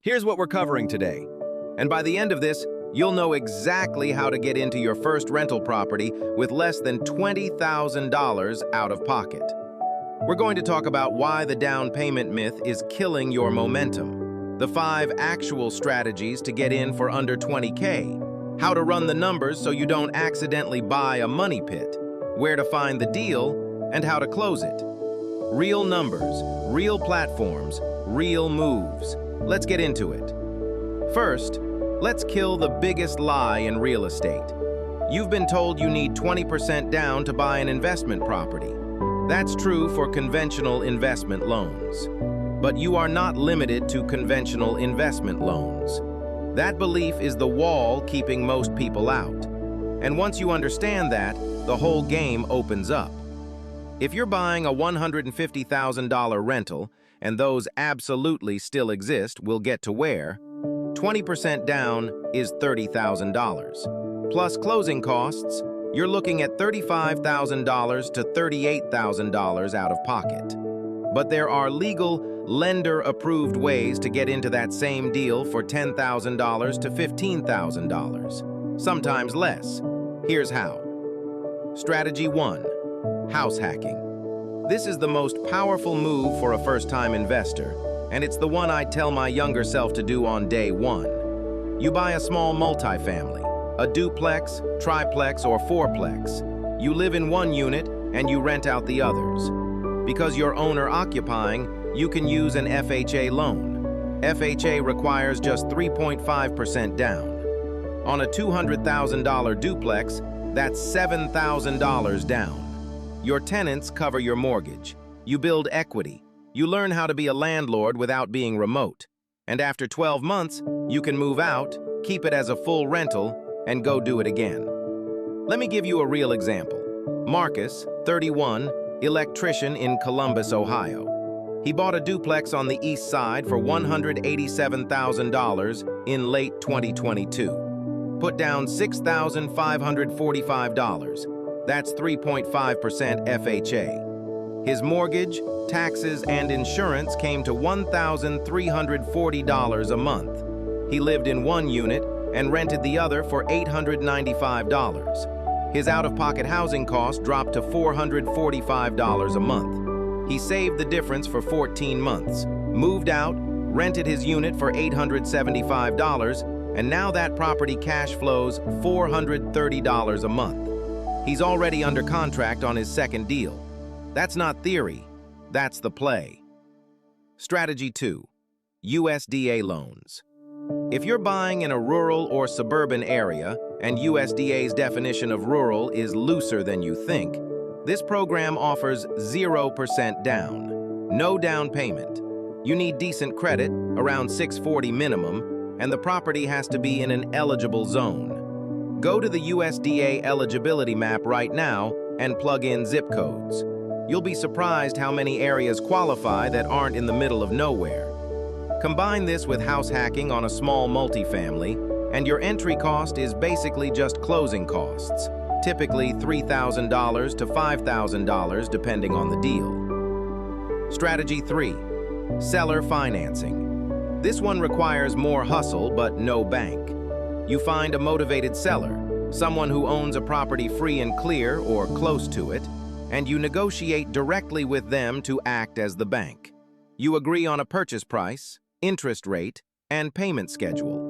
Here's what we're covering today. And by the end of this, you'll know exactly how to get into your first rental property with less than $20,000 out of pocket. We're going to talk about why the down payment myth is killing your momentum, the 5 actual strategies to get in for under 20K, how to run the numbers so you don't accidentally buy a money pit, where to find the deal, and how to close it. Real numbers, real platforms, real moves. Let's get into it. First, let's kill the biggest lie in real estate. You've been told you need 20% down to buy an investment property. That's true for conventional investment loans. But you are not limited to conventional investment loans. That belief is the wall keeping most people out. And once you understand that, the whole game opens up. If you're buying a $150,000 rental, and those absolutely still exist, we'll get to where, 20% down is $30,000. Plus closing costs, you're looking at $35,000 to $38,000 out of pocket. But there are legal, lender-approved ways to get into that same deal for $10,000 to $15,000, sometimes less. Here's how. Strategy 1. House hacking. This is the most powerful move for a first-time investor, and it's the one I'd tell my younger self to do on day 1. You buy a small multifamily, a duplex, triplex, or fourplex. You live in one unit and you rent out the others. Because you're owner-occupying, you can use an FHA loan. FHA requires just 3.5% down. On a $200,000 duplex, that's $7,000 down. Your tenants cover your mortgage. You build equity. You learn how to be a landlord without being remote. And after 12 months, you can move out, keep it as a full rental, and go do it again. Let me give you a real example. Marcus, 31, electrician in Columbus, Ohio. He bought a duplex on the east side for $187,000 in late 2022. Put down $6,545. That's 3.5% FHA. His mortgage, taxes, and insurance came to $1,340 a month. He lived in one unit and rented the other for $895. His out-of-pocket housing cost dropped to $445 a month. He saved the difference for 14 months, moved out, rented his unit for $875, and now that property cash flows $430 a month. He's already under contract on his second deal. That's not theory, that's the play. Strategy 2. USDA loans. If you're buying in a rural or suburban area, and USDA's definition of rural is looser than you think, this program offers 0% down. No down payment. You need decent credit, around 640 minimum, and the property has to be in an eligible zone. Go to the USDA eligibility map right now and plug in zip codes. You'll be surprised how many areas qualify that aren't in the middle of nowhere. Combine this with house hacking on a small multifamily, and your entry cost is basically just closing costs, typically $3,000 to $5,000 depending on the deal. Strategy 3. Seller financing. This one requires more hustle but no bank. You find a motivated seller, someone who owns a property free and clear or close to it, and you negotiate directly with them to act as the bank. You agree on a purchase price, interest rate, and payment schedule.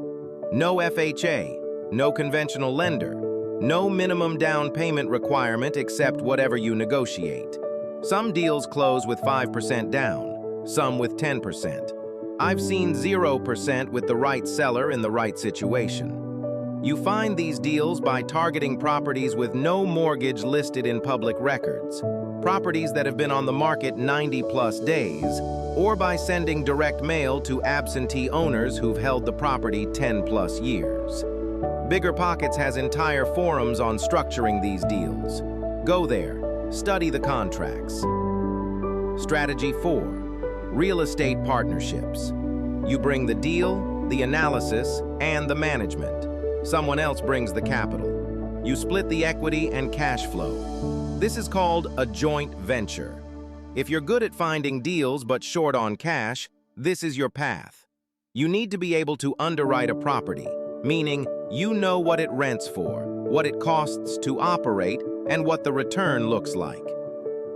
No FHA, no conventional lender, no minimum down payment requirement except whatever you negotiate. Some deals close with 5% down, some with 10%. I've seen 0% with the right seller in the right situation. You find these deals by targeting properties with no mortgage listed in public records, properties that have been on the market 90+ days, or by sending direct mail to absentee owners who've held the property 10+ years. BiggerPockets has entire forums on structuring these deals. Go there, study the contracts. Strategy 4. Real estate partnerships. You bring the deal, the analysis, and the management. Someone else brings the capital. You split the equity and cash flow. This is called a joint venture. If you're good at finding deals but short on cash, this is your path. You need to be able to underwrite a property, meaning you know what it rents for, what it costs to operate, and what the return looks like.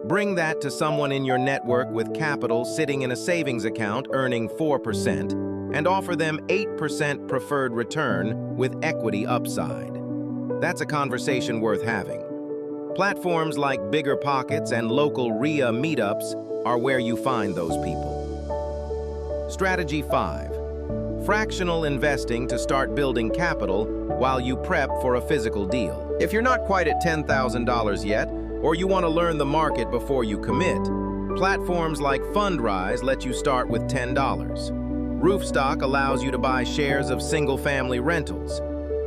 Bring that to someone in your network with capital sitting in a savings account earning 4%, and offer them 8% preferred return with equity upside. That's a conversation worth having. Platforms like BiggerPockets and local RIA meetups are where you find those people. Strategy 5. Fractional investing to start building capital while you prep for a physical deal. If you're not quite at $10,000 yet, or you want to learn the market before you commit, platforms like Fundrise let you start with $10. Roofstock allows you to buy shares of single-family rentals.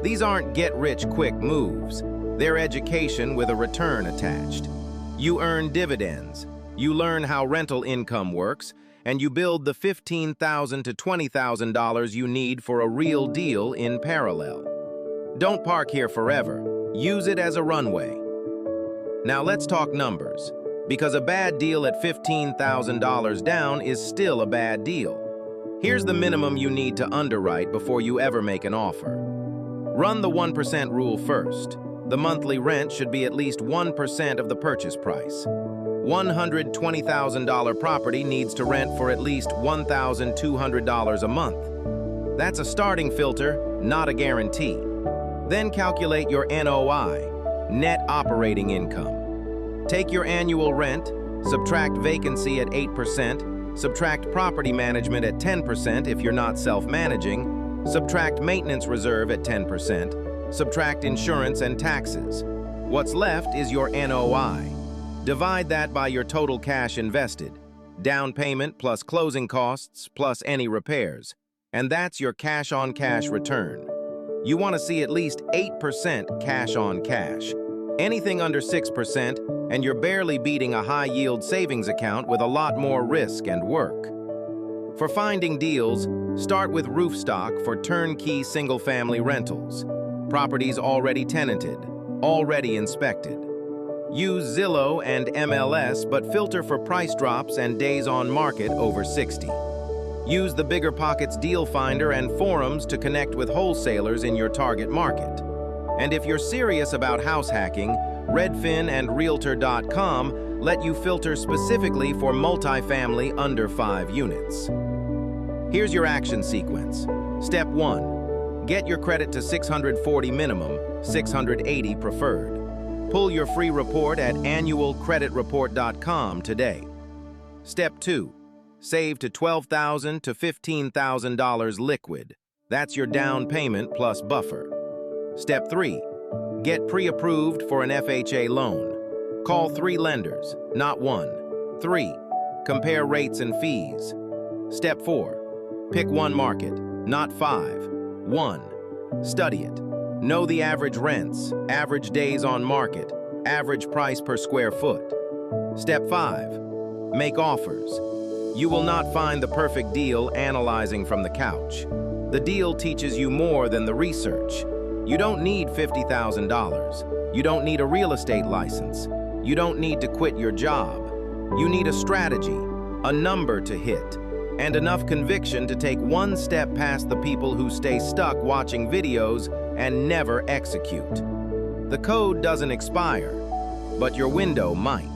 These aren't get-rich-quick moves. They're education with a return attached. You earn dividends, you learn how rental income works, and you build the $15,000 to $20,000 you need for a real deal in parallel. Don't park here forever. Use it as a runway. Now let's talk numbers, because a bad deal at $15,000 down is still a bad deal. Here's the minimum you need to underwrite before you ever make an offer. Run the 1% rule first. The monthly rent should be at least 1% of the purchase price. $120,000 property needs to rent for at least $1,200 a month. That's a starting filter, not a guarantee. Then calculate your NOI, net operating income. Take your annual rent, subtract vacancy at 8%, subtract property management at 10% if you're not self-managing, subtract maintenance reserve at 10%, subtract insurance and taxes. What's left is your NOI. Divide that by your total cash invested, down payment plus closing costs plus any repairs, and that's your cash-on-cash return. You want to see at least 8% cash-on-cash. Anything under 6%, and you're barely beating a high-yield savings account with a lot more risk and work. For finding deals, start with Roofstock for turnkey single-family rentals. Properties already tenanted, already inspected. Use Zillow and MLS, but filter for price drops and days on market over 60. Use the BiggerPockets Deal Finder and forums to connect with wholesalers in your target market. And if you're serious about house hacking, Redfin and Realtor.com let you filter specifically for multifamily under 5 units. Here's your action sequence. Step 1. Get your credit to 640 minimum, 680 preferred. Pull your free report at annualcreditreport.com today. Step 2. Save to $12,000 to $15,000 liquid. That's your down payment plus buffer. Step 3. Get pre-approved for an FHA loan. Call 3 lenders, not 1. 3. Compare rates and fees. Step 4. Pick 1 market, not 5. 1. Study it. Know the average rents, average days on market, average price per square foot. Step 5. Make offers. You will not find the perfect deal analyzing from the couch. The deal teaches you more than the research. You don't need $50,000. You don't need a real estate license. You don't need to quit your job. You need a strategy, a number to hit, and enough conviction to take one step past the people who stay stuck watching videos and never execute. The code doesn't expire, but your window might.